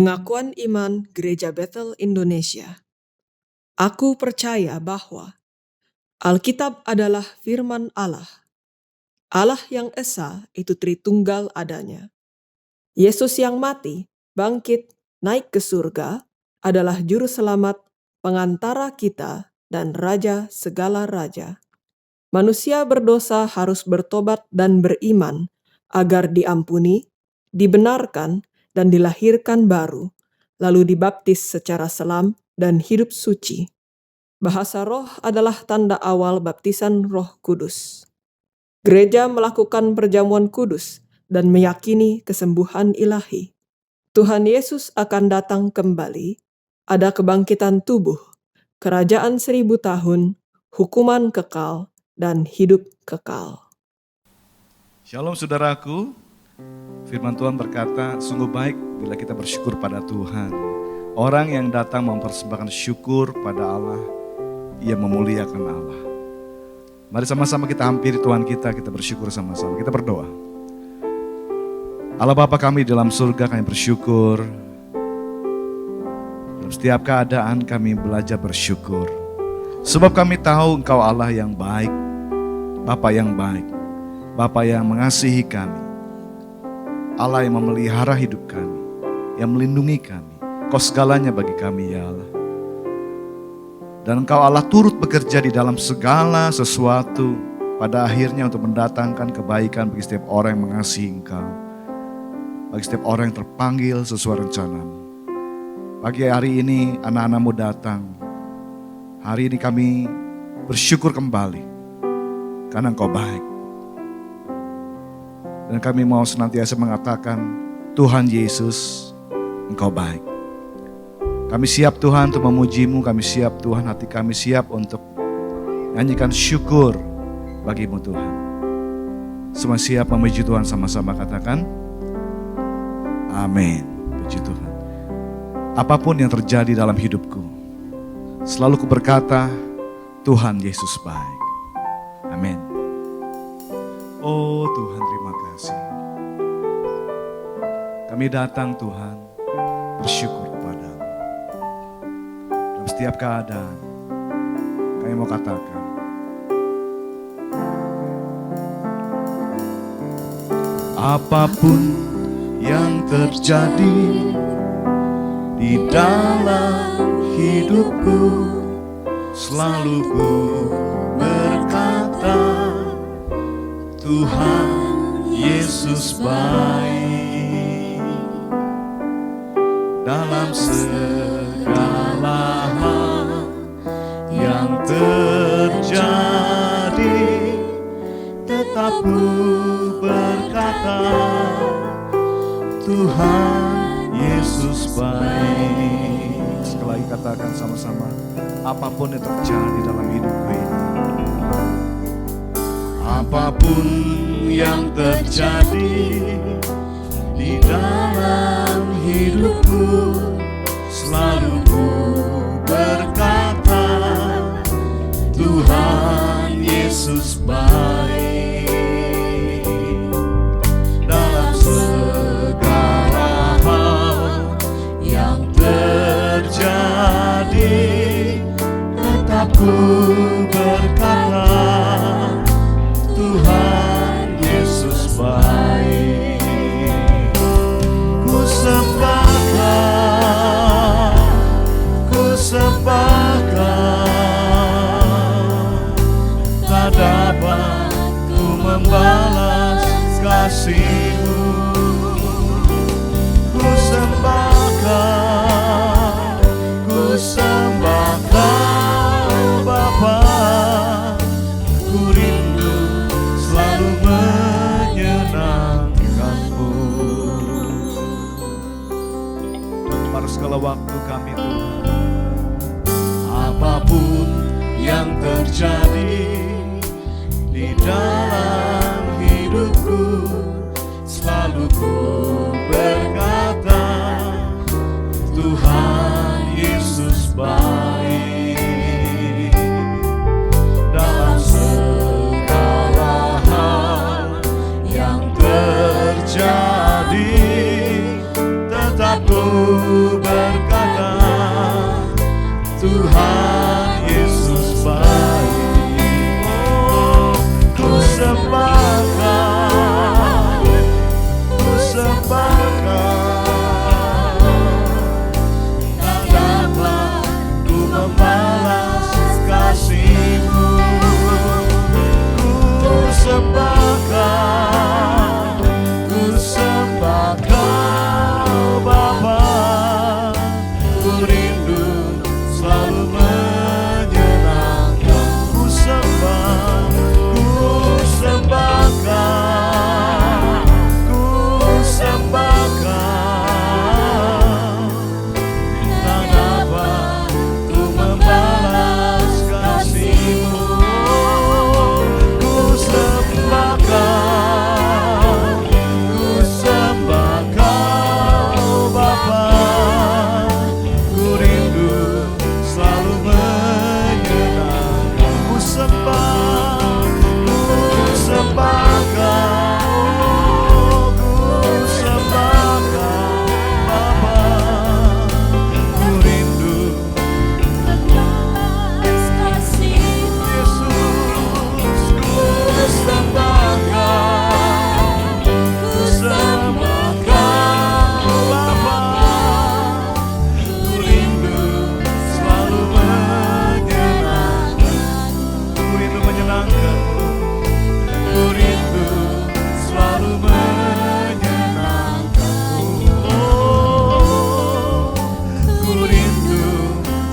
Pengakuan Iman Gereja Bethel Indonesia. Aku percaya bahwa Alkitab adalah firman Allah. Allah yang esa itu Tritunggal adanya. Yesus yang mati, bangkit, naik ke surga adalah juru selamat, pengantara kita, dan raja segala raja. Manusia berdosa harus bertobat dan beriman agar diampuni, dibenarkan, dan dilahirkan baru, lalu dibaptis secara selam dan hidup suci. Bahasa roh adalah tanda awal baptisan Roh Kudus. Gereja melakukan perjamuan kudus dan meyakini kesembuhan ilahi. Tuhan Yesus akan datang kembali, ada kebangkitan tubuh, kerajaan 1000 tahun, hukuman kekal, dan hidup kekal. Shalom saudaraku, firman Tuhan berkata, sungguh baik bila kita bersyukur pada Tuhan. Orang yang datang mempersembahkan syukur pada Allah, ia memuliakan Allah. Mari sama-sama kita hampiri Tuhan kita bersyukur sama-sama, kita berdoa. Allah Bapa kami dalam surga, kami bersyukur. Dalam setiap keadaan kami belajar bersyukur. Sebab kami tahu Engkau Allah yang baik, Bapa yang baik, Bapa yang mengasihi kami, Allah yang memelihara hidup kami, yang melindungi kami. Kau segalanya bagi kami ya Allah. Dan Engkau Allah turut bekerja di dalam segala sesuatu pada akhirnya untuk mendatangkan kebaikan bagi setiap orang yang mengasihi Engkau, bagi setiap orang yang terpanggil sesuai rencana-Mu. Pagi hari ini anak-anak-Mu datang. Hari ini kami bersyukur kembali karena Engkau baik. Dan kami mau senantiasa mengatakan, Tuhan Yesus, Engkau baik. Kami siap Tuhan untuk memuji-Mu, kami siap Tuhan, hati kami siap untuk nyanyikan syukur bagi-Mu Tuhan. Semua siap memuji Tuhan sama-sama katakan, amin. Puji Tuhan. Apapun yang terjadi dalam hidupku, selalu ku berkata, Tuhan Yesus baik. Amin. Oh Tuhan, terima kasih. Kami datang Tuhan, bersyukur kepadamu. Dalam setiap keadaan, kami mau katakan, apapun yang terjadi di dalam hidupku, selalu ku berkata, Tuhan Yesus baik. Dalam segala hal yang terjadi, tetap ku berkata, Tuhan Yesus baik. Sekali lagi katakan sama-sama, apapun yang terjadi dalam hidupku ini, apapun yang terjadi di dalam hidupku, selalu ku berkata, Tuhan Yesus baik. Dalam segala hal yang terjadi, tetap ku berkata, Tuhan Yesus baik. Ku sembahkan, tak dapat ku membalas kasih-Mu. Ku sembahkan Bapa. Ku rindu selalu menyenangkan-Mu. Dan pada segala waktu kami Tuhan, apapun yang terjadi di dalam hidupku, selalu ku berkata, Tuhan Yesus baik. Dalam segala hal yang terjadi, tetap ku berkata, Tuhan Yesus baik. Oh, ku sembahkan, ku sembahkan. Tak dapat ku membalas kasih-Mu. Ku sembahkan, ku sembahkan, oh Bapa. Ku rindu selalu menyenangkan. Ku sembah, ku sembahkan, ku sembahkan. Tak dapat ku membalas kasih-Mu. Ku sembahkan, ku sembahkan, oh Bapa. Ku rindu selalu menyenangkan. Ku sembah, ku sembahkan, oh, ku sembahkan, Bapa. Ku rindu Yesus, ku sembahkan, ku sembahkan, Bapa. Ku rindu selalu menyenangkan. Ku rindu menyenangkan-Mu. Ku rindu selalu menyenangkan-Mu. Oh, ku rindu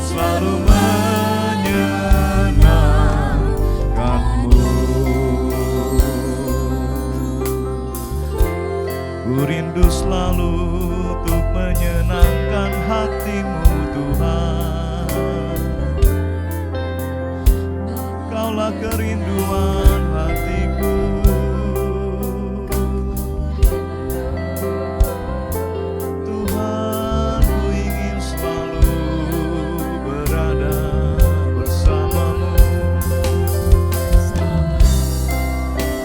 selalu menyenangkan-Mu. Ku rindu selalu untuk menyenangkan hati-Mu, Tuhan. Kaulah kerinduan hatiku. Tuhan, ku ingin selalu berada bersama-Mu,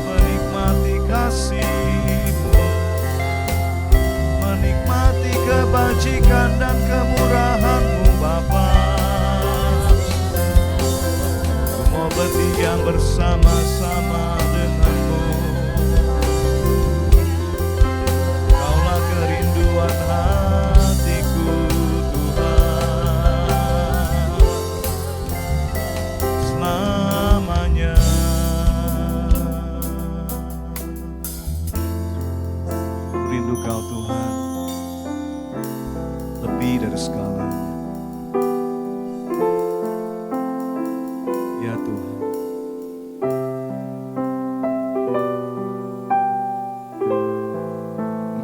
menikmati kasih-Mu, menikmati kebajikan dan kemurahan-Mu, Bapa. Ku mau berdiam bersama-sama dengan-Mu. Kaulah kerinduan hatiku, Tuhan, selamanya. Ku rindu Kau, Tuhan, lebih dari segalanya. Ya Tuhan,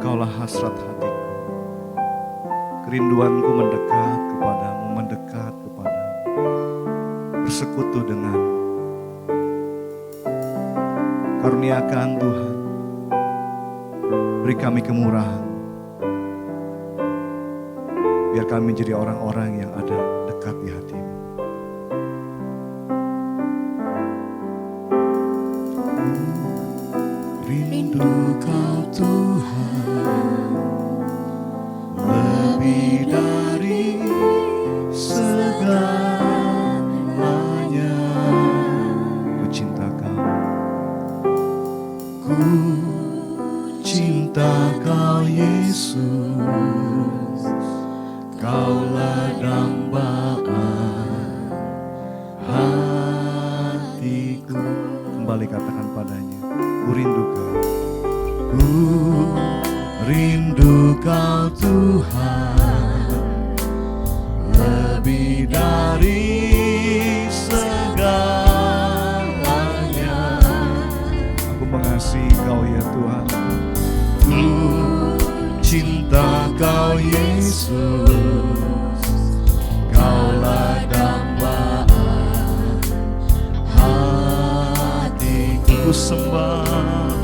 Engkaulah hasrat hatiku. Kerinduanku mendekat kepadamu, mendekat kepadamu, bersekutu denganmu. Karuniakan Tuhan, beri kami kemurahan, biar kami menjadi orang-orang yang ada dekat di hati-Mu. Rindu Kau, Tuhan, lebih dari segalanya. Ku cinta Kau, ku cinta Kau, Yesus. Kaulah dambaan hatiku. Kembali katakan padanya, ku rindu Kau. Ku rindu Kau, Tuhan, lebih dari segalanya. Aku mengasihi Kau, ya Tuhan. Ku cinta Kau, Yesus. Kaulah dambaan hatiku. Ku sembah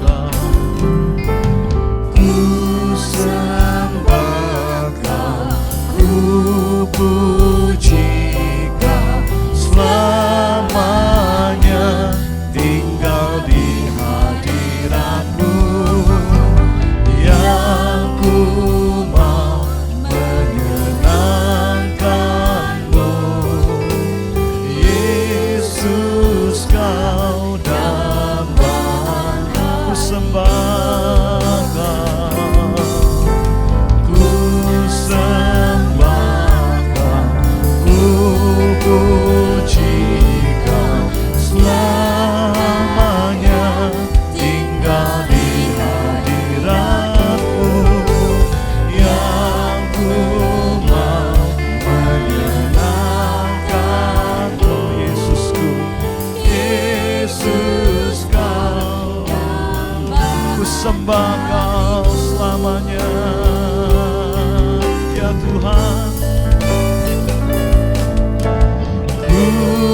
Kau, ku sembah Kau, ku puji Kau selamanya. Tinggal di hadirat-Mu yang ku mau menyenangkan.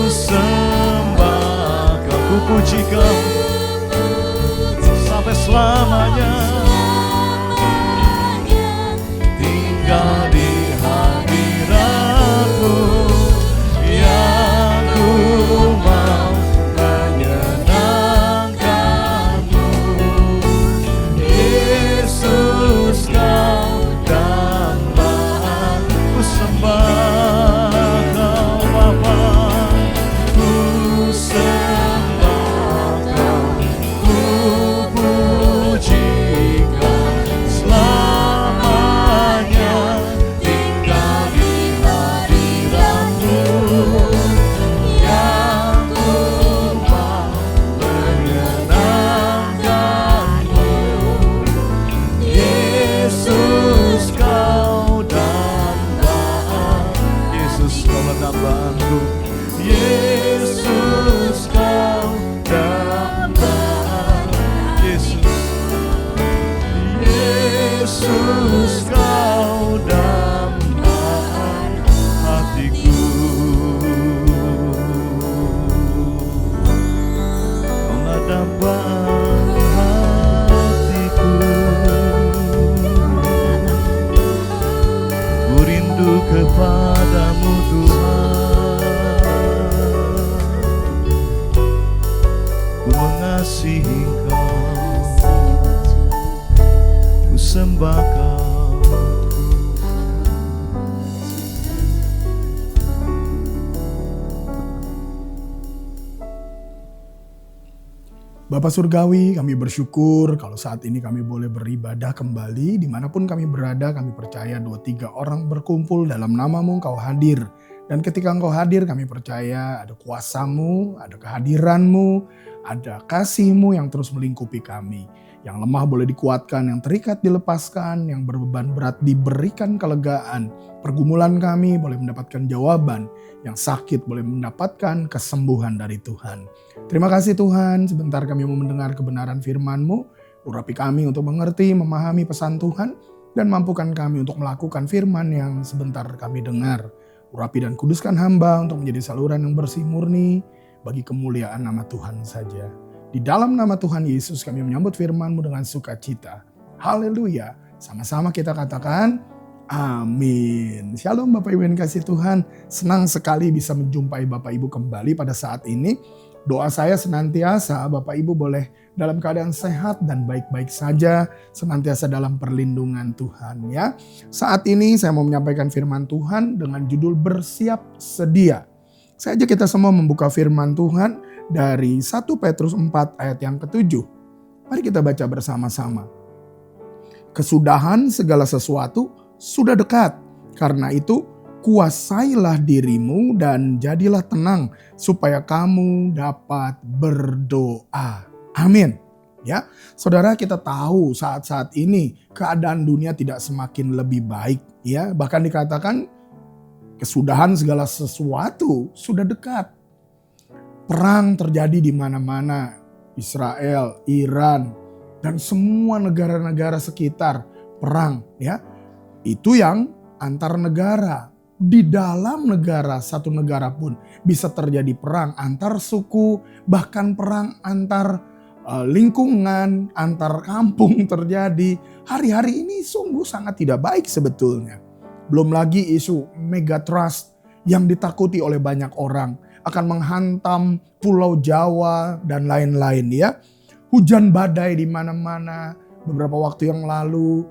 sembah Kau, ku puji Kau sampai selamanya. Tinggal di hadiratmu yang ku mau menyenangkanmu. Yesus Kau dambaan, ku sembah Kau Bapa, ku sembah Kau, ku puji Kau selamanya. Tinggal di hadiratmu yang ku mau menyenangkanmu. Yesus Kau dambaan, Yesus Kau dambaanku. Yesus Kau dambaan, Yesus Kau dambaan hatiku. Kaulah dambaan hatiku. Ku rindu kepadamu Tuhan, ku mengasihi Kau, ku sembah Kau. Bapa Surgawi, kami bersyukur kalau saat ini kami boleh beribadah kembali. Dimanapun kami berada, kami percaya 2-3 orang berkumpul dalam nama-Mu, Engkau hadir. Dan ketika Engkau hadir, kami percaya ada kuasa-Mu, ada kehadiran-Mu, ada kasih-Mu yang terus melingkupi kami. Yang lemah boleh dikuatkan, yang terikat dilepaskan, yang berbeban berat diberikan kelegaan. Pergumulan kami boleh mendapatkan jawaban, yang sakit boleh mendapatkan kesembuhan dari Tuhan. Terima kasih Tuhan, sebentar kami mau mendengar kebenaran firman-Mu. Urapi kami untuk mengerti, memahami pesan Tuhan, dan mampukan kami untuk melakukan firman yang sebentar kami dengar. Urapi dan kuduskan hamba untuk menjadi saluran yang bersih murni bagi kemuliaan nama Tuhan saja. Di dalam nama Tuhan Yesus kami menyambut firman-Mu dengan sukacita. Haleluya. Sama-sama kita katakan amin. Shalom Bapak Ibu yang kasih Tuhan. Senang sekali bisa menjumpai Bapak Ibu kembali pada saat ini. Doa saya senantiasa Bapak Ibu boleh dalam keadaan sehat dan baik-baik saja. Senantiasa dalam perlindungan Tuhan ya. Saat ini saya mau menyampaikan firman Tuhan dengan judul bersiap sedia. Saya ajak kita semua membuka firman Tuhan dari 1 Petrus 4 ayat yang ke-7. Mari kita baca bersama-sama. Kesudahan segala sesuatu sudah dekat. Karena itu kuasailah dirimu dan jadilah tenang supaya kamu dapat berdoa. Amin. Ya, saudara, kita tahu saat-saat ini keadaan dunia tidak semakin lebih baik. Ya, bahkan dikatakan kesudahan segala sesuatu sudah dekat. Perang terjadi di mana-mana. Israel, Iran, dan semua negara-negara sekitar perang. Ya, itu yang antar negara. Di dalam negara, satu negara pun bisa terjadi perang antar suku, bahkan perang antar lingkungan, antar kampung terjadi. Hari-hari ini sungguh sangat tidak baik sebetulnya. Belum lagi isu megatrust yang ditakuti oleh banyak orang akan menghantam Pulau Jawa dan lain-lain ya. Hujan badai di mana-mana. Beberapa waktu yang lalu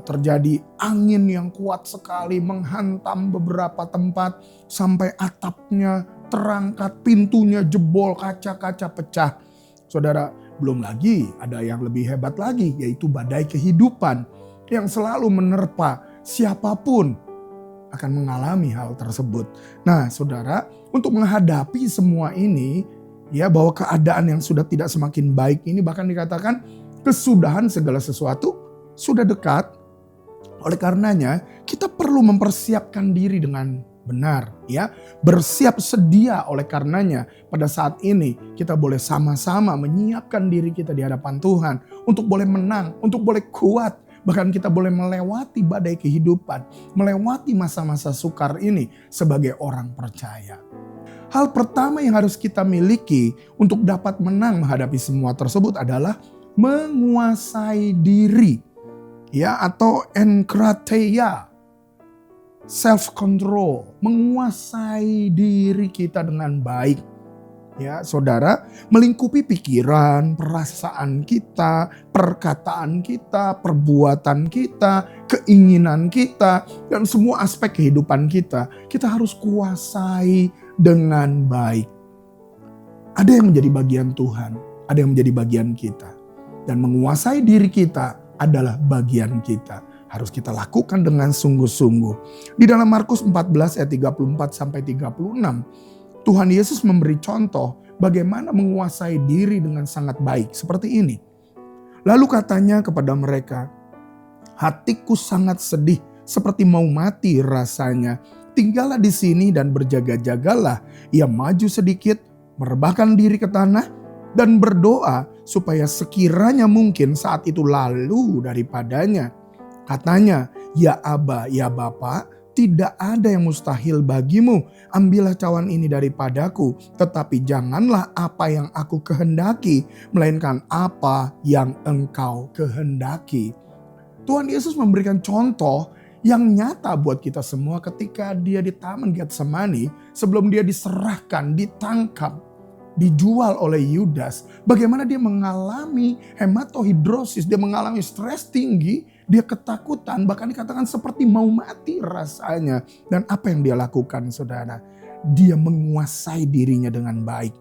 terjadi angin yang kuat sekali menghantam beberapa tempat sampai atapnya terangkat, pintunya jebol, kaca-kaca pecah. Saudara, belum lagi ada yang lebih hebat lagi, yaitu badai kehidupan yang selalu menerpa siapapun akan mengalami hal tersebut. Nah, saudara, untuk menghadapi semua ini, ya, bahwa keadaan yang sudah tidak semakin baik ini bahkan dikatakan kesudahan segala sesuatu sudah dekat. Oleh karenanya, kita perlu mempersiapkan diri dengan benar, ya. Bersiap sedia oleh karenanya pada saat ini kita boleh sama-sama menyiapkan diri kita di hadapan Tuhan untuk boleh menang, untuk boleh kuat Bahkan kita boleh melewati badai kehidupan, melewati masa-masa sukar ini sebagai orang percaya. Hal pertama yang harus kita miliki untuk dapat menang menghadapi semua tersebut adalah menguasai diri, ya, atau enkrateia, self control, menguasai diri kita dengan baik. Ya, saudara, melingkupi pikiran, perasaan kita, perkataan kita, perbuatan kita, keinginan kita, dan semua aspek kehidupan kita. Kita harus kuasai dengan baik. Ada yang menjadi bagian Tuhan, ada yang menjadi bagian kita. Dan menguasai diri kita adalah bagian kita. Harus kita lakukan dengan sungguh-sungguh. Di dalam Markus 14 ayat 34 sampai 36, Tuhan Yesus memberi contoh bagaimana menguasai diri dengan sangat baik seperti ini. Lalu katanya kepada mereka, "Hatiku sangat sedih seperti mau mati rasanya. Tinggallah di sini dan berjaga-jagalah." Ia maju sedikit, merebahkan diri ke tanah dan berdoa supaya sekiranya mungkin saat itu lalu daripadanya. Katanya, "Ya Aba, ya Bapa, tidak ada yang mustahil bagimu. Ambillah cawan ini daripadaku. Tetapi janganlah apa yang aku kehendaki, melainkan apa yang Engkau kehendaki." Tuhan Yesus memberikan contoh yang nyata buat kita semua ketika dia di Taman Getsemani, sebelum dia diserahkan, ditangkap, dijual oleh Yudas. Bagaimana dia mengalami hematohidrosis, dia mengalami stres tinggi, dia ketakutan, bahkan dikatakan seperti mau mati rasanya. Dan apa yang dia lakukan, saudara? Dia menguasai dirinya dengan baik.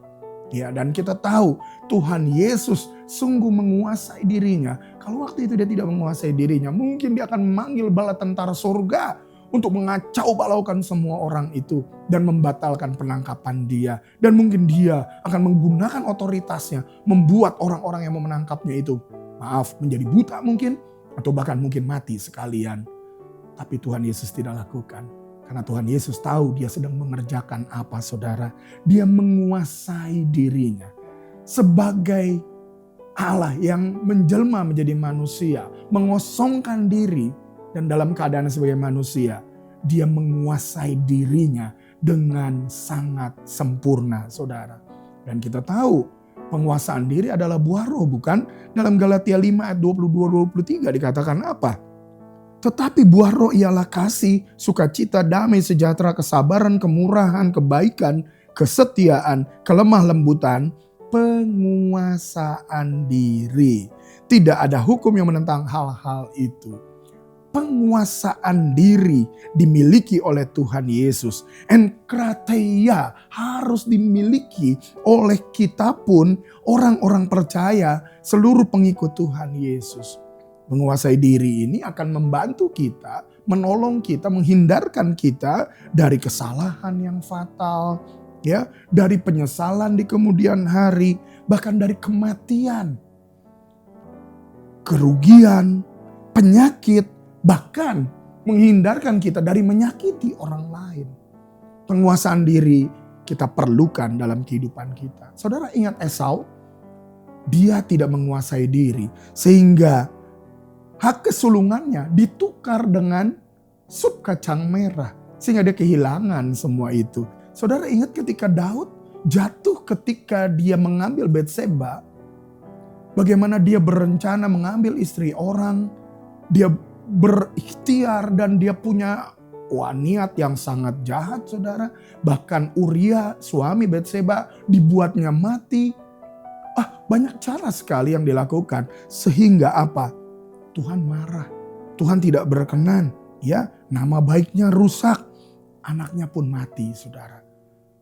Ya, dan kita tahu Tuhan Yesus sungguh menguasai dirinya. Kalau waktu itu dia tidak menguasai dirinya, mungkin dia akan memanggil bala tentara surga untuk mengacau balaukan semua orang itu dan membatalkan penangkapan dia. Dan mungkin dia akan menggunakan otoritasnya membuat orang-orang yang mau menangkapnya itu, menjadi buta mungkin, atau bahkan mungkin mati sekalian. Tapi Tuhan Yesus tidak lakukan. Karena Tuhan Yesus tahu dia sedang mengerjakan apa, saudara. Dia menguasai dirinya sebagai Allah yang menjelma menjadi manusia, mengosongkan diri, dan dalam keadaan sebagai manusia, dia menguasai dirinya dengan sangat sempurna, saudara. Dan kita tahu penguasaan diri adalah buah roh, bukan? Dalam Galatia 5 ayat 22-23 dikatakan apa? Tetapi buah roh ialah kasih, sukacita, damai, sejahtera, kesabaran, kemurahan, kebaikan, kesetiaan, kelemah lembutan, penguasaan diri. Tidak ada hukum yang menentang hal-hal itu. Penguasaan diri dimiliki oleh Tuhan Yesus. Enkrateia harus dimiliki oleh kita pun, orang-orang percaya, seluruh pengikut Tuhan Yesus. Menguasai diri ini akan membantu kita, menolong kita, menghindarkan kita dari kesalahan yang fatal, ya, dari penyesalan di kemudian hari, bahkan dari kematian, kerugian, penyakit, bahkan menghindarkan kita dari menyakiti orang lain. Penguasaan diri kita perlukan dalam kehidupan kita. Saudara ingat Esau? Dia tidak menguasai diri sehingga hak kesulungannya ditukar dengan sup kacang merah. Sehingga dia kehilangan semua itu. Saudara ingat ketika Daud jatuh ketika dia mengambil Batseba. Bagaimana dia berencana mengambil istri orang. Dia berikhtiar dan dia punya niat yang sangat jahat, saudara. Bahkan Uria, suami Batseba, dibuatnya mati. Banyak cara sekali yang dilakukan. Sehingga apa? Tuhan marah. Tuhan tidak berkenan. Ya, nama baiknya rusak. Anaknya pun mati, saudara.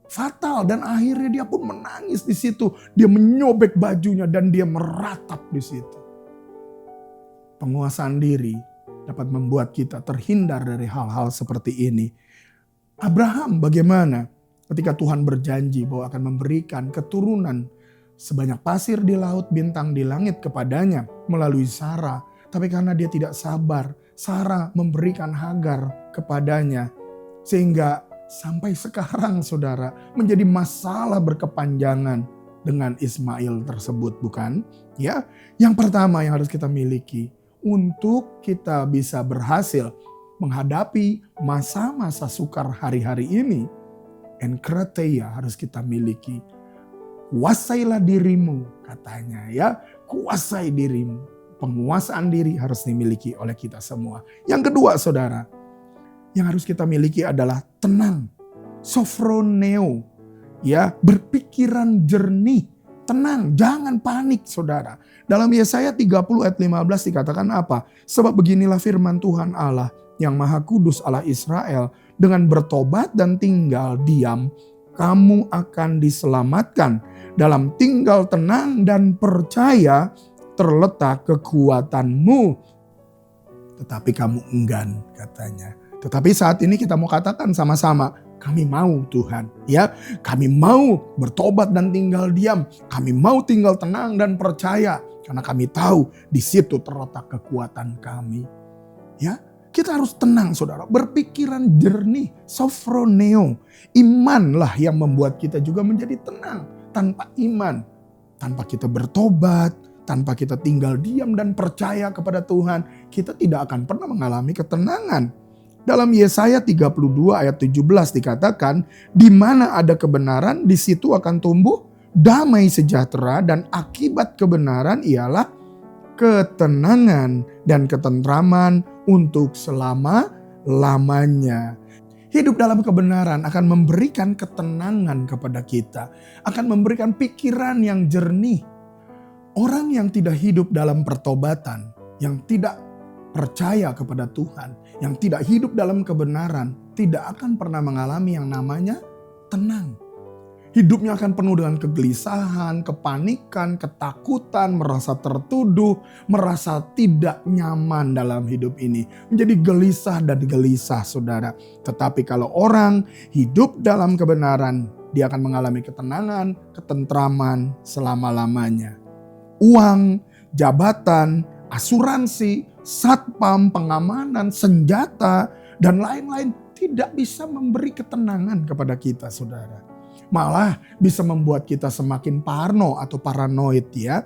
Fatal, dan akhirnya dia pun menangis di situ. Dia menyobek bajunya dan dia meratap di situ. Penguasaan diri dapat membuat kita terhindar dari hal-hal seperti ini. Abraham bagaimana ketika Tuhan berjanji bahwa akan memberikan keturunan sebanyak pasir di laut, bintang di langit kepadanya melalui Sarah. Tapi karena dia tidak sabar, Sarah memberikan Hagar kepadanya. Sehingga sampai sekarang, saudara, menjadi masalah berkepanjangan dengan Ismail tersebut, bukan? Ya, yang pertama yang harus kita miliki, untuk kita bisa berhasil menghadapi masa-masa sukar hari-hari ini, enkreteia harus kita miliki. Kuasailah dirimu, katanya ya. Kuasai dirimu. Penguasaan diri harus dimiliki oleh kita semua. Yang kedua, saudara, yang harus kita miliki adalah tenang. Sophroneo, ya, berpikiran jernih. Tenang, jangan panik, saudara. Dalam Yesaya 30 ayat 15 dikatakan apa? Sebab beginilah firman Tuhan Allah yang Maha Kudus, Allah Israel, dengan bertobat dan tinggal diam, kamu akan diselamatkan. Dalam tinggal tenang dan percaya terletak kekuatanmu. Tetapi kamu enggan, katanya. Tetapi saat ini kita mau katakan sama-sama, kami mau Tuhan, ya. Kami mau bertobat dan tinggal diam. Kami mau tinggal tenang dan percaya. Karena kami tahu di situ terletak kekuatan kami. Ya, kita harus tenang, saudara. Berpikiran jernih, sophroneo. Imanlah yang membuat kita juga menjadi tenang. Tanpa iman, tanpa kita bertobat, tanpa kita tinggal diam dan percaya kepada Tuhan, kita tidak akan pernah mengalami ketenangan. Dalam Yesaya 32 ayat 17 dikatakan, di mana ada kebenaran, di situ akan tumbuh damai sejahtera, dan akibat kebenaran ialah ketenangan dan ketentraman untuk selama-lamanya. Hidup dalam kebenaran akan memberikan ketenangan kepada kita, akan memberikan pikiran yang jernih. Orang yang tidak hidup dalam pertobatan, yang tidak percaya kepada Tuhan, yang tidak hidup dalam kebenaran, tidak akan pernah mengalami yang namanya tenang. Hidupnya akan penuh dengan kegelisahan, kepanikan, ketakutan, merasa tertuduh, merasa tidak nyaman dalam hidup ini. Menjadi gelisah dan gelisah, saudara. Tetapi kalau orang hidup dalam kebenaran, dia akan mengalami ketenangan, ketentraman selama-lamanya. Uang, jabatan, asuransi, satpam, pengamanan, senjata, dan lain-lain tidak bisa memberi ketenangan kepada kita, saudara. Malah bisa membuat kita semakin parno atau paranoid, ya.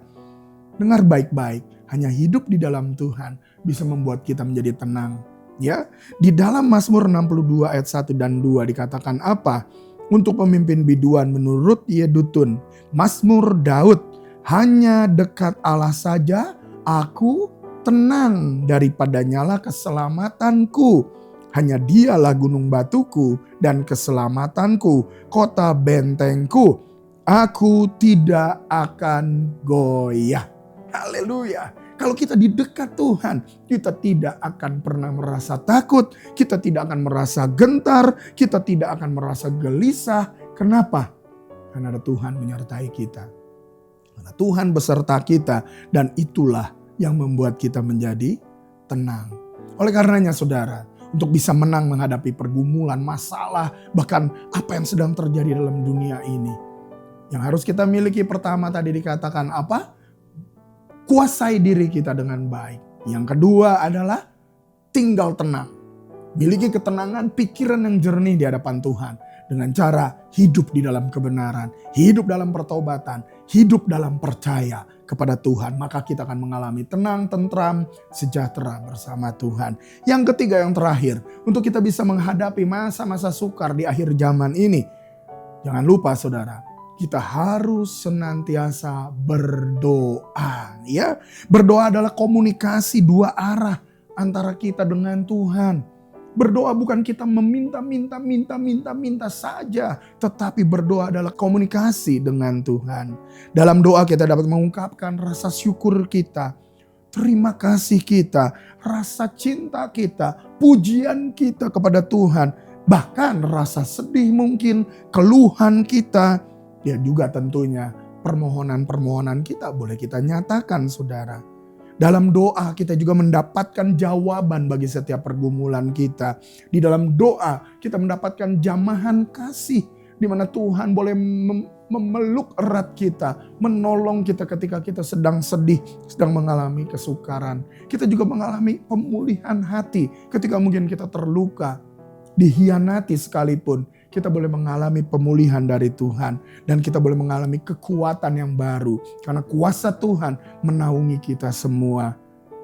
Dengar baik-baik, hanya hidup di dalam Tuhan bisa membuat kita menjadi tenang, ya. Di dalam Mazmur 62 ayat 1 dan 2 dikatakan apa? Untuk pemimpin biduan menurut Yedutun, Mazmur Daud, hanya dekat Allah saja aku tenang, daripadanyalah keselamatanku. Hanya dialah gunung batuku dan keselamatanku, kota bentengku. Aku tidak akan goyah. Haleluya. Kalau kita di dekat Tuhan, kita tidak akan pernah merasa takut. Kita tidak akan merasa gentar. Kita tidak akan merasa gelisah. Kenapa? Karena ada Tuhan menyertai kita. Karena Tuhan beserta kita. Dan itulah yang membuat kita menjadi tenang. Oleh karenanya, saudara, untuk bisa menang menghadapi pergumulan, masalah, bahkan apa yang sedang terjadi dalam dunia ini. Yang harus kita miliki pertama tadi dikatakan apa? Kuasai diri kita dengan baik. Yang kedua adalah tinggal tenang. Miliki ketenangan, pikiran yang jernih di hadapan Tuhan. Dengan cara hidup di dalam kebenaran, hidup dalam pertobatan, hidup dalam percaya kepada Tuhan. Maka kita akan mengalami tenang, tentram, sejahtera bersama Tuhan. Yang ketiga, yang terakhir, untuk kita bisa menghadapi masa-masa sukar di akhir zaman ini. Jangan lupa, saudara, kita harus senantiasa berdoa. Ya, berdoa adalah komunikasi dua arah antara kita dengan Tuhan. Berdoa bukan kita meminta saja. Tetapi berdoa adalah komunikasi dengan Tuhan. Dalam doa kita dapat mengungkapkan rasa syukur kita. Terima kasih kita. Rasa cinta kita. Pujian kita kepada Tuhan. Bahkan rasa sedih mungkin. Keluhan kita. Ya juga tentunya permohonan-permohonan kita boleh kita nyatakan, saudara. Dalam doa kita juga mendapatkan jawaban bagi setiap pergumulan kita. Di dalam doa kita mendapatkan jamahan kasih. Di mana Tuhan boleh memeluk erat kita. Menolong kita ketika kita sedang sedih. Sedang mengalami kesukaran. Kita juga mengalami pemulihan hati. Ketika mungkin kita terluka. Dihianati sekalipun. Kita boleh mengalami pemulihan dari Tuhan. Dan kita boleh mengalami kekuatan yang baru. Karena kuasa Tuhan menaungi kita semua.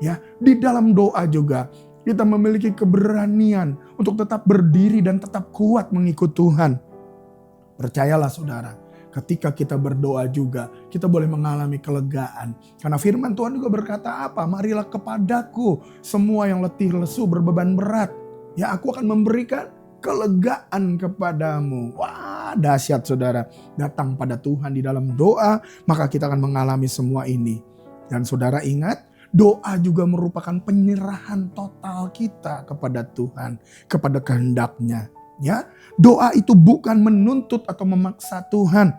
Ya, di dalam doa juga kita memiliki keberanian untuk tetap berdiri dan tetap kuat mengikut Tuhan. Percayalah saudara, ketika kita berdoa juga, kita boleh mengalami kelegaan. Karena firman Tuhan juga berkata apa? Marilah kepadaku semua yang letih lesu berbeban berat. Ya, aku akan memberikan kelegaan kepadamu. Wah, dahsyat saudara. Datang pada Tuhan di dalam doa, maka kita akan mengalami semua ini. Dan saudara ingat, doa juga merupakan penyerahan total kita kepada Tuhan, kepada kehendak-Nya. Ya, doa itu bukan menuntut atau memaksa Tuhan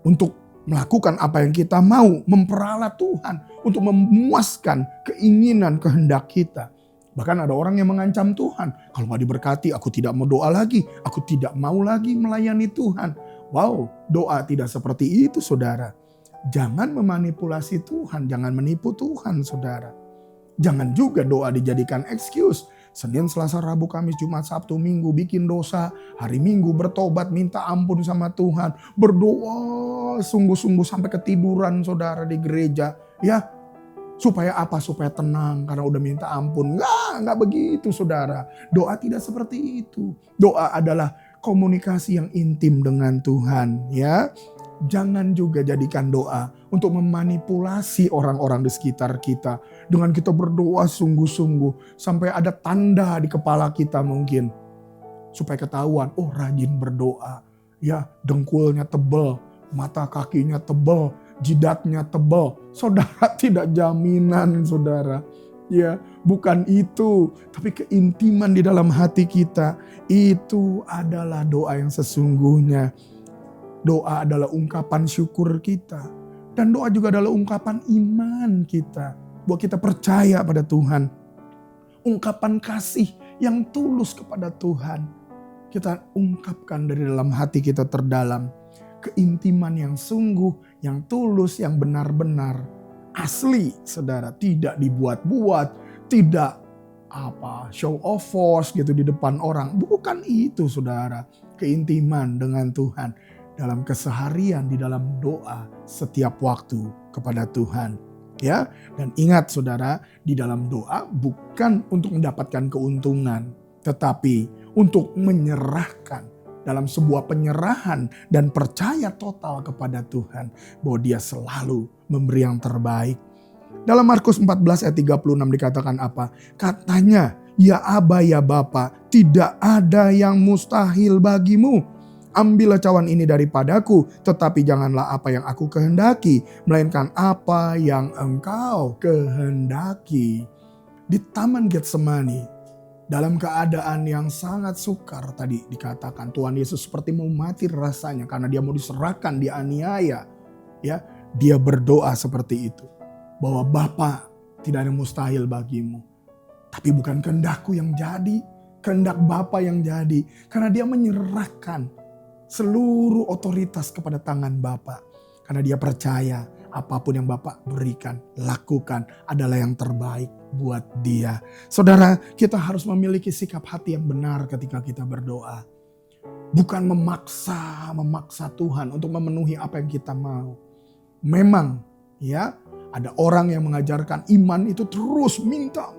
untuk melakukan apa yang kita mau, memperalat Tuhan untuk memuaskan keinginan kehendak kita. Bahkan ada orang yang mengancam Tuhan, kalau gak diberkati aku tidak mau doa lagi, aku tidak mau lagi melayani Tuhan. Wow, doa tidak seperti itu saudara. Jangan memanipulasi Tuhan, jangan menipu Tuhan saudara. Jangan juga doa dijadikan excuse. Senin, Selasa, Rabu, Kamis, Jumat, Sabtu, Minggu bikin dosa. Hari Minggu bertobat, minta ampun sama Tuhan. Berdoa sungguh-sungguh sampai ketiduran saudara di gereja. Ya, supaya apa? Supaya tenang karena udah minta ampun. Enggak begitu saudara. Doa tidak seperti itu. Doa adalah komunikasi yang intim dengan Tuhan. Ya, jangan juga jadikan doa untuk memanipulasi orang-orang di sekitar kita. Dengan kita berdoa sungguh-sungguh sampai ada tanda di kepala kita mungkin. Supaya ketahuan, oh rajin berdoa. Ya, dengkulnya tebal, mata kakinya tebal, jidatnya tebal. Saudara, tidak jaminan saudara. Ya, bukan itu. Tapi keintiman di dalam hati kita. Itu adalah doa yang sesungguhnya. Doa adalah ungkapan syukur kita. Dan doa juga adalah ungkapan iman kita. Bahwa kita percaya pada Tuhan. Ungkapan kasih yang tulus kepada Tuhan. Kita ungkapkan dari dalam hati kita terdalam. Keintiman yang sungguh, yang tulus, yang benar-benar. Asli saudara, tidak dibuat-buat. Tidak show of force gitu di depan orang. Bukan itu saudara. Keintiman dengan Tuhan. Dalam keseharian, di dalam doa setiap waktu kepada Tuhan. Ya, dan ingat saudara, di dalam doa bukan untuk mendapatkan keuntungan, tetapi untuk menyerahkan dalam sebuah penyerahan dan percaya total kepada Tuhan bahwa Dia selalu memberi yang terbaik. Dalam Markus 14 ayat 36 dikatakan apa? Katanya, ya Aba ya Bapa, tidak ada yang mustahil bagimu. Ambillah cawan ini daripadaku, tetapi janganlah apa yang aku kehendaki, melainkan apa yang engkau kehendaki. Di Taman Getsemani, dalam keadaan yang sangat sukar tadi dikatakan, Tuhan Yesus seperti mau mati rasanya karena Dia mau diserahkan, dianiaya. Ya, Dia berdoa seperti itu. Bahwa Bapa, tidak ada mustahil bagimu. Tapi bukan kehendakku yang jadi, kehendak Bapa yang jadi. Karena Dia menyerahkan seluruh otoritas kepada tangan Bapa. Karena Dia percaya apapun yang Bapa berikan, lakukan adalah yang terbaik buat Dia. Saudara, kita harus memiliki sikap hati yang benar ketika kita berdoa. Bukan memaksa Tuhan untuk memenuhi apa yang kita mau. Memang ya, ada orang yang mengajarkan iman itu terus minta.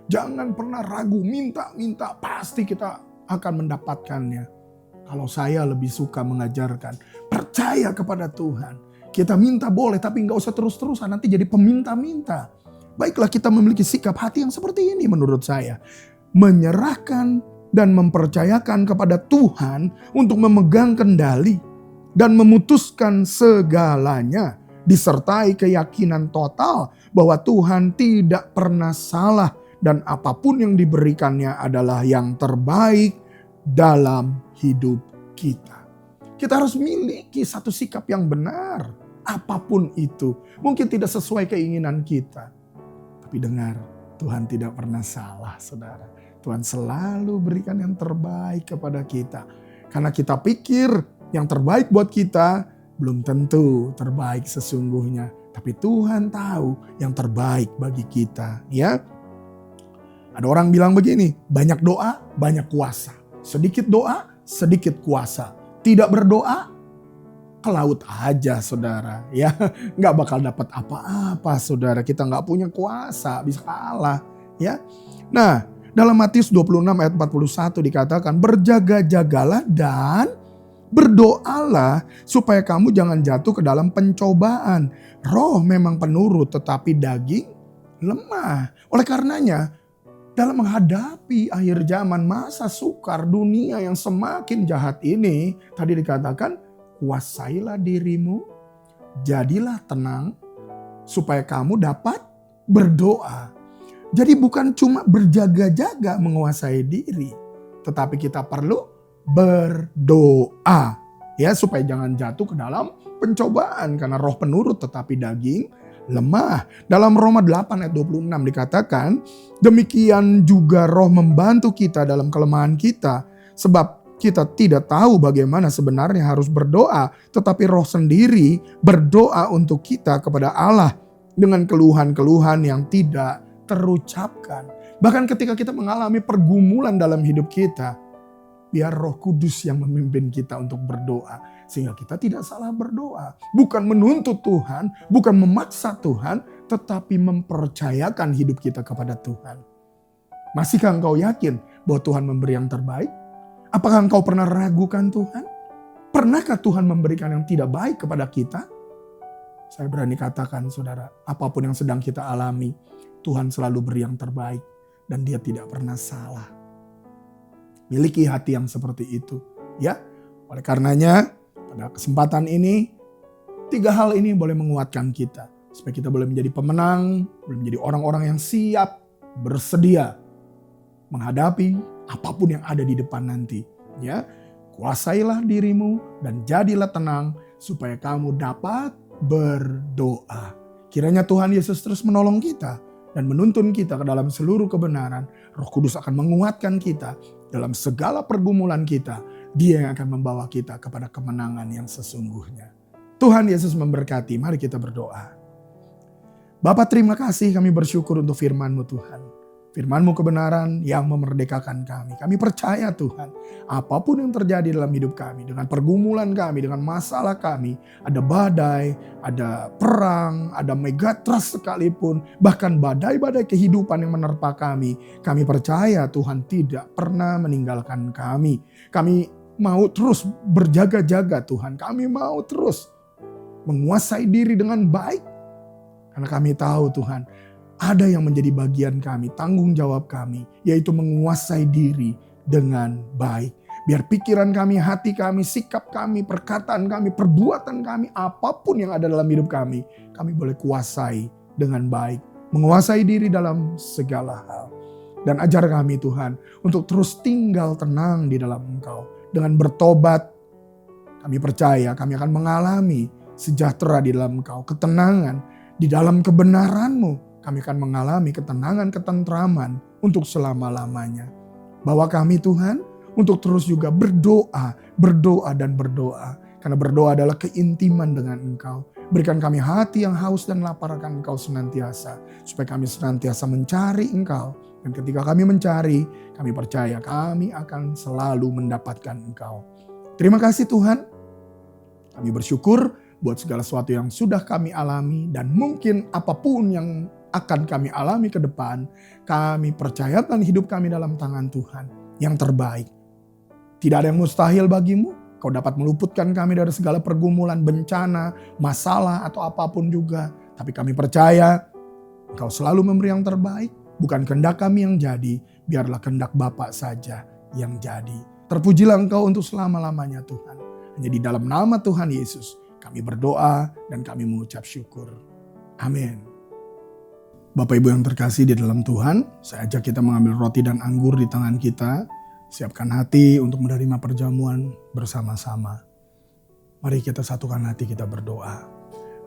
Jangan pernah ragu, minta. Pasti kita akan mendapatkannya. Kalau saya lebih suka mengajarkan, percaya kepada Tuhan. Kita minta boleh, tapi gak usah terus-terusan, nanti jadi peminta-minta. Baiklah kita memiliki sikap hati yang seperti ini menurut saya. Menyerahkan dan mempercayakan kepada Tuhan untuk memegang kendali dan memutuskan segalanya. Disertai keyakinan total bahwa Tuhan tidak pernah salah dan apapun yang diberikannya adalah yang terbaik dalam hidup kita. Kita harus miliki satu sikap yang benar. Apapun itu. Mungkin tidak sesuai keinginan kita. Tapi dengar, Tuhan tidak pernah salah saudara. Tuhan selalu berikan yang terbaik kepada kita. Karena kita pikir yang terbaik buat kita belum tentu terbaik sesungguhnya. Tapi Tuhan tahu yang terbaik bagi kita. Ya. Ada orang bilang begini, banyak doa, banyak kuasa. Sedikit doa, sedikit kuasa. Tidak berdoa, ke laut aja saudara ya. Nggak bakal dapat apa-apa saudara. Kita nggak punya kuasa, bisa kalah ya. Nah dalam Matius 26 ayat 41 dikatakan berjaga-jagalah dan berdoalah supaya kamu jangan jatuh ke dalam pencobaan. Roh memang penurut tetapi daging lemah. Oleh karenanya dalam menghadapi akhir zaman, masa sukar dunia yang semakin jahat ini, tadi dikatakan kuasailah dirimu, jadilah tenang supaya kamu dapat berdoa. Jadi bukan cuma berjaga-jaga menguasai diri, tetapi kita perlu berdoa ya supaya jangan jatuh ke dalam pencobaan karena roh penurut tetapi daging lemah. Dalam Roma 8 ayat 26 dikatakan, demikian juga roh membantu kita dalam kelemahan kita. Sebab kita tidak tahu bagaimana sebenarnya harus berdoa. Tetapi roh sendiri berdoa untuk kita kepada Allah dengan keluhan-keluhan yang tidak terucapkan. Bahkan ketika kita mengalami pergumulan dalam hidup kita, biar Roh Kudus yang memimpin kita untuk berdoa. Sehingga kita tidak salah berdoa. Bukan menuntut Tuhan, bukan memaksa Tuhan, tetapi mempercayakan hidup kita kepada Tuhan. Masihkah engkau yakin bahwa Tuhan memberi yang terbaik? Apakah engkau pernah ragukan Tuhan? Pernahkah Tuhan memberikan yang tidak baik kepada kita? Saya berani katakan saudara, apapun yang sedang kita alami, Tuhan selalu beri yang terbaik. Dan Dia tidak pernah salah. Miliki hati yang seperti itu. Ya, oleh karenanya pada kesempatan ini 3 hal ini boleh menguatkan kita. Supaya kita boleh menjadi pemenang, boleh menjadi orang-orang yang siap, bersedia menghadapi apapun yang ada di depan nanti. Ya, kuasailah dirimu dan jadilah tenang supaya kamu dapat berdoa. Kiranya Tuhan Yesus terus menolong kita dan menuntun kita ke dalam seluruh kebenaran. Roh Kudus akan menguatkan kita dalam segala pergumulan kita. Dia yang akan membawa kita kepada kemenangan yang sesungguhnya. Tuhan Yesus memberkati. Mari kita berdoa. Bapa, terima kasih, kami bersyukur untuk firman-Mu Tuhan. Firman-Mu kebenaran yang memerdekakan kami. Kami percaya Tuhan, apapun yang terjadi dalam hidup kami, dengan pergumulan kami, dengan masalah kami, ada badai, ada perang, ada megatrust sekalipun, bahkan badai-badai kehidupan yang menerpa kami percaya Tuhan tidak pernah meninggalkan kami. Kami mau terus berjaga-jaga Tuhan, kami mau terus menguasai diri dengan baik, karena kami tahu Tuhan, ada yang menjadi bagian kami, tanggung jawab kami, yaitu menguasai diri dengan baik. Biar pikiran kami, hati kami, sikap kami, perkataan kami, perbuatan kami, apapun yang ada dalam hidup kami boleh kuasai dengan baik. Menguasai diri dalam segala hal. Dan ajar kami Tuhan untuk terus tinggal tenang di dalam Engkau. Dengan bertobat, kami percaya kami akan mengalami sejahtera di dalam Engkau, ketenangan di dalam kebenaran-Mu. Kami akan mengalami ketenangan, ketentraman untuk selama-lamanya. Bawa kami Tuhan untuk terus juga berdoa dan berdoa. Karena berdoa adalah keintiman dengan Engkau. Berikan kami hati yang haus dan lapar akan Engkau senantiasa. Supaya kami senantiasa mencari Engkau. Dan ketika kami mencari, kami percaya kami akan selalu mendapatkan Engkau. Terima kasih Tuhan. Kami bersyukur buat segala sesuatu yang sudah kami alami. Dan mungkin apapun yang akan kami alami ke depan, kami percayakan hidup kami dalam tangan Tuhan yang terbaik. Tidak ada yang mustahil bagimu. Kau dapat meluputkan kami dari segala pergumulan, bencana, masalah atau apapun juga. Tapi kami percaya Engkau selalu memberi yang terbaik. Bukan kehendak kami yang jadi, biarlah kehendak Bapa saja yang jadi. Terpujilah Engkau untuk selama-lamanya Tuhan. Hanya di dalam nama Tuhan Yesus kami berdoa dan kami mengucap syukur. Amin. Bapak Ibu yang terkasih di dalam Tuhan, saya ajak kita mengambil roti dan anggur di tangan kita. Siapkan hati untuk menerima perjamuan bersama-sama. Mari kita satukan hati, kita berdoa.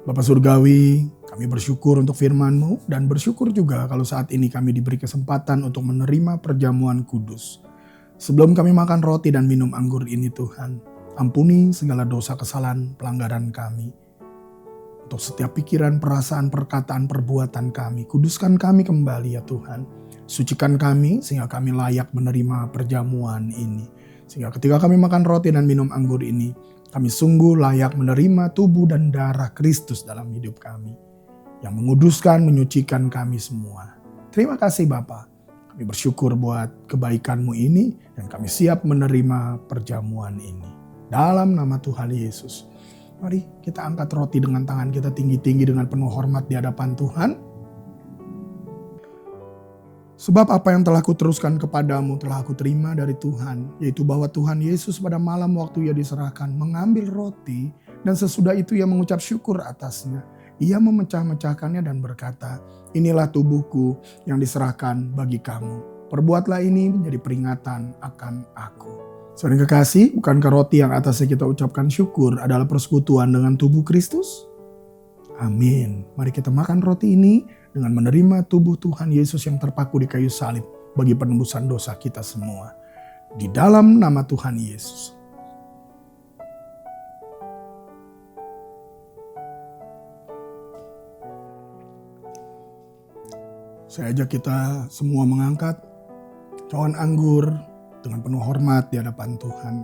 Bapa Surgawi, kami bersyukur untuk firman-Mu dan bersyukur juga kalau saat ini kami diberi kesempatan untuk menerima perjamuan kudus. Sebelum kami makan roti dan minum anggur ini Tuhan, ampuni segala dosa kesalahan pelanggaran kami. Untuk setiap pikiran, perasaan, perkataan, perbuatan kami. Kuduskan kami kembali ya Tuhan. Sucikan kami sehingga kami layak menerima perjamuan ini. Sehingga ketika kami makan roti dan minum anggur ini, Kami sungguh layak menerima tubuh dan darah Kristus dalam hidup kami, yang menguduskan, menyucikan kami semua. Terima kasih Bapa. Kami bersyukur buat kebaikan-Mu ini dan kami siap menerima perjamuan ini. Dalam nama Tuhan Yesus. Mari kita angkat roti dengan tangan kita tinggi-tinggi dengan penuh hormat di hadapan Tuhan. Sebab apa yang telah kuteruskan kepadamu telah aku terima dari Tuhan, yaitu bahwa Tuhan Yesus pada malam waktu Ia diserahkan mengambil roti dan sesudah itu Ia mengucap syukur atasnya. Ia memecah-mecahkannya dan berkata, "Inilah tubuhku yang diserahkan bagi kamu. Perbuatlah ini menjadi peringatan akan aku." Saudara kekasih, bukankah roti yang atasnya kita ucapkan syukur adalah persekutuan dengan tubuh Kristus? Amin. Mari kita makan roti ini dengan menerima tubuh Tuhan Yesus yang terpaku di kayu salib bagi penembusan dosa kita semua. Di dalam nama Tuhan Yesus. Saya ajak kita semua mengangkat cawan anggur dengan penuh hormat di hadapan Tuhan.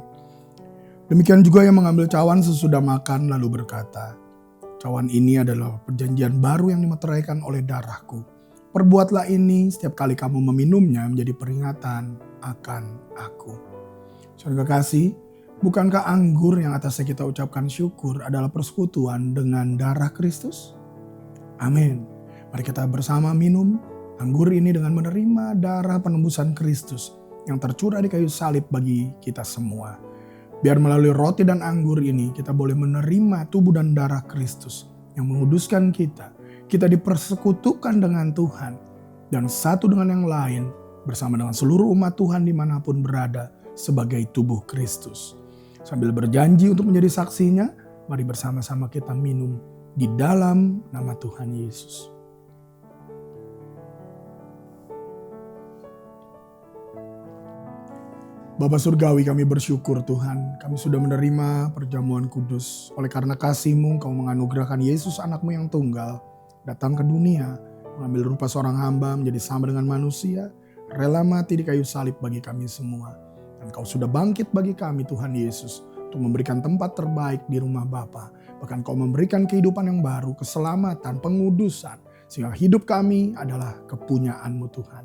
Demikian juga yang mengambil cawan sesudah makan lalu berkata, "Cawan ini adalah perjanjian baru yang dimeteraikan oleh darahku. Perbuatlah ini setiap kali kamu meminumnya menjadi peringatan akan aku." Saudara kekasih, bukankah anggur yang atasnya kita ucapkan syukur adalah persekutuan dengan darah Kristus? Amin. Mari kita bersama minum anggur ini dengan menerima darah penembusan Kristus yang tercurah di kayu salib bagi kita semua. Biar melalui roti dan anggur ini kita boleh menerima tubuh dan darah Kristus yang menguduskan kita. Kita dipersekutukan dengan Tuhan dan satu dengan yang lain bersama dengan seluruh umat Tuhan dimanapun berada sebagai tubuh Kristus. Sambil berjanji untuk menjadi saksinya, mari bersama-sama kita minum di dalam nama Tuhan Yesus. Bapa Surgawi, kami bersyukur Tuhan, kami sudah menerima perjamuan kudus. Oleh karena kasih-Mu, Kau menganugerahkan Yesus anak-Mu yang tunggal, datang ke dunia, mengambil rupa seorang hamba menjadi sama dengan manusia, rela mati di kayu salib bagi kami semua. Dan Kau sudah bangkit bagi kami Tuhan Yesus, untuk memberikan tempat terbaik di rumah Bapa. Bahkan Kau memberikan kehidupan yang baru, keselamatan, pengudusan, sehingga hidup kami adalah kepunyaan-Mu Tuhan.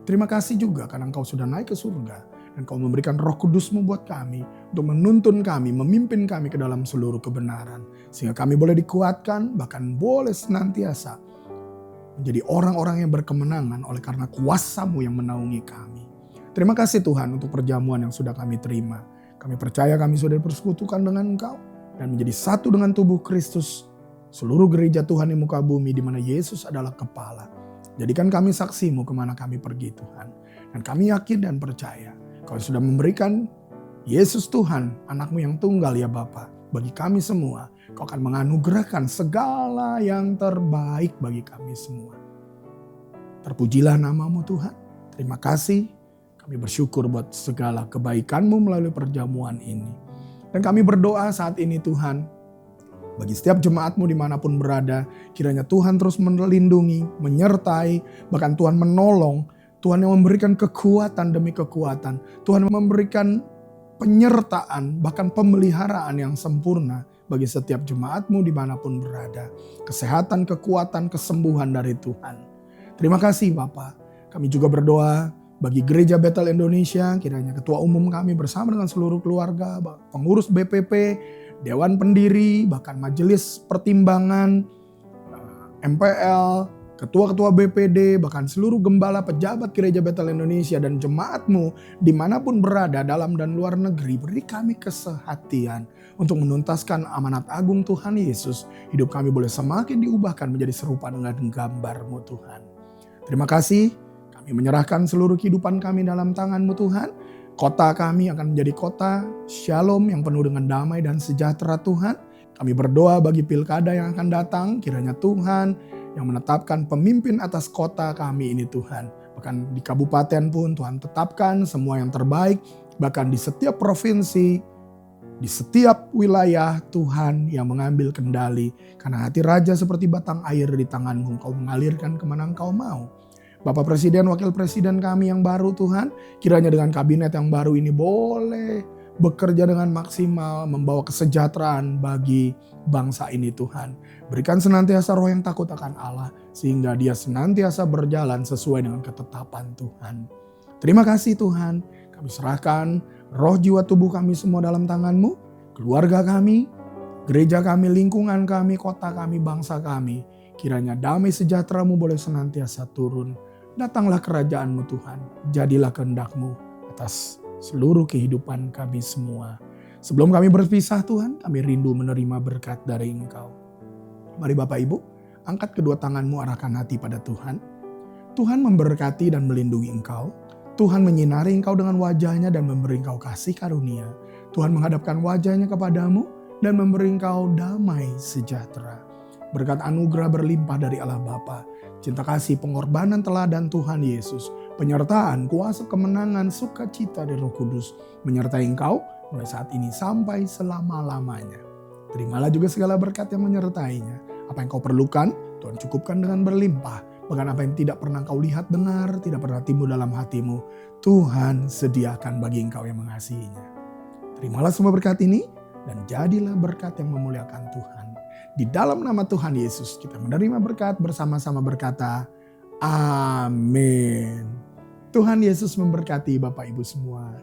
Terima kasih juga karena Kau sudah naik ke surga. Dan Kau memberikan Roh Kudus-Mu buat kami untuk menuntun kami, memimpin kami ke dalam seluruh kebenaran. Sehingga kami boleh dikuatkan, bahkan boleh senantiasa menjadi orang-orang yang berkemenangan oleh karena kuasa-Mu yang menaungi kami. Terima kasih Tuhan untuk perjamuan yang sudah kami terima. Kami percaya kami sudah dipersekutukan dengan Engkau dan menjadi satu dengan tubuh Kristus. Seluruh gereja Tuhan di muka bumi di mana Yesus adalah kepala. Jadikan kami saksi-Mu kemana kami pergi Tuhan. Dan kami yakin dan percaya Kau sudah memberikan Yesus Tuhan, anak-Mu yang tunggal ya Bapa. Bagi kami semua, Kau akan menganugerahkan segala yang terbaik bagi kami semua. Terpujilah nama-Mu Tuhan. Terima kasih. Kami bersyukur buat segala kebaikan-Mu melalui perjamuan ini. Dan kami berdoa saat ini Tuhan, bagi setiap jemaat-Mu dimanapun berada, kiranya Tuhan terus melindungi, menyertai, bahkan Tuhan menolong. Tuhan yang memberikan kekuatan demi kekuatan. Tuhan memberikan penyertaan, bahkan pemeliharaan yang sempurna bagi setiap jemaat-Mu dimanapun berada. Kesehatan, kekuatan, kesembuhan dari Tuhan. Terima kasih Bapa. Kami juga berdoa bagi Gereja Bethel Indonesia, kiranya Ketua Umum kami bersama dengan seluruh keluarga, pengurus BPP, Dewan Pendiri, bahkan Majelis Pertimbangan, MPL, Ketua-ketua BPD, bahkan seluruh gembala pejabat Gereja Bethel Indonesia dan jemaat-Mu dimanapun berada dalam dan luar negeri, beri kami kesehatian untuk menuntaskan amanat agung Tuhan Yesus. Hidup kami boleh semakin diubahkan menjadi serupa dengan gambar-Mu Tuhan. Terima kasih, kami menyerahkan seluruh kehidupan kami dalam tangan-Mu Tuhan. Kota kami akan menjadi kota shalom yang penuh dengan damai dan sejahtera Tuhan. Kami berdoa bagi pilkada yang akan datang, kiranya Tuhan yang menetapkan pemimpin atas kota kami ini Tuhan. Bahkan di kabupaten pun Tuhan tetapkan semua yang terbaik. Bahkan di setiap provinsi, di setiap wilayah Tuhan yang mengambil kendali. Karena hati Raja seperti batang air di tangan-Mu, Engkau mengalirkan kemana Engkau mau. Bapak Presiden, Wakil Presiden kami yang baru Tuhan, kiranya dengan kabinet yang baru ini boleh bekerja dengan maksimal, membawa kesejahteraan bagi bangsa ini Tuhan. Berikan senantiasa roh yang takut akan Allah, sehingga dia senantiasa berjalan sesuai dengan ketetapan Tuhan. Terima kasih Tuhan, kami serahkan roh jiwa tubuh kami semua dalam tangan-Mu, keluarga kami, gereja kami, lingkungan kami, kota kami, bangsa kami. Kiranya damai sejahtera-Mu boleh senantiasa turun. Datanglah kerajaan-Mu Tuhan, jadilah kehendak-Mu atas seluruh kehidupan kami semua. Sebelum kami berpisah Tuhan, kami rindu menerima berkat dari Engkau. Mari Bapak Ibu, angkat kedua tangan-Mu, arahkan hati pada Tuhan. Tuhan memberkati dan melindungi Engkau. Tuhan menyinari Engkau dengan wajah-Nya dan memberi Engkau kasih karunia. Tuhan menghadapkan wajah-Nya kepadamu dan memberi Engkau damai sejahtera. Berkat anugerah berlimpah dari Allah Bapa, cinta kasih, pengorbanan teladan Tuhan Yesus, penyertaan, kuasa kemenangan, sukacita dari Roh Kudus menyertai engkau mulai saat ini sampai selama-lamanya. Terimalah juga segala berkat yang menyertainya. Apa yang kau perlukan, Tuhan cukupkan dengan berlimpah. Bahkan apa yang tidak pernah kau lihat, dengar, tidak pernah timbul dalam hatimu, Tuhan sediakan bagi engkau yang mengasihinya. Terimalah semua berkat ini dan jadilah berkat yang memuliakan Tuhan. Di dalam nama Tuhan Yesus kita menerima berkat, bersama-sama berkata, amin. Tuhan Yesus memberkati Bapak Ibu semua.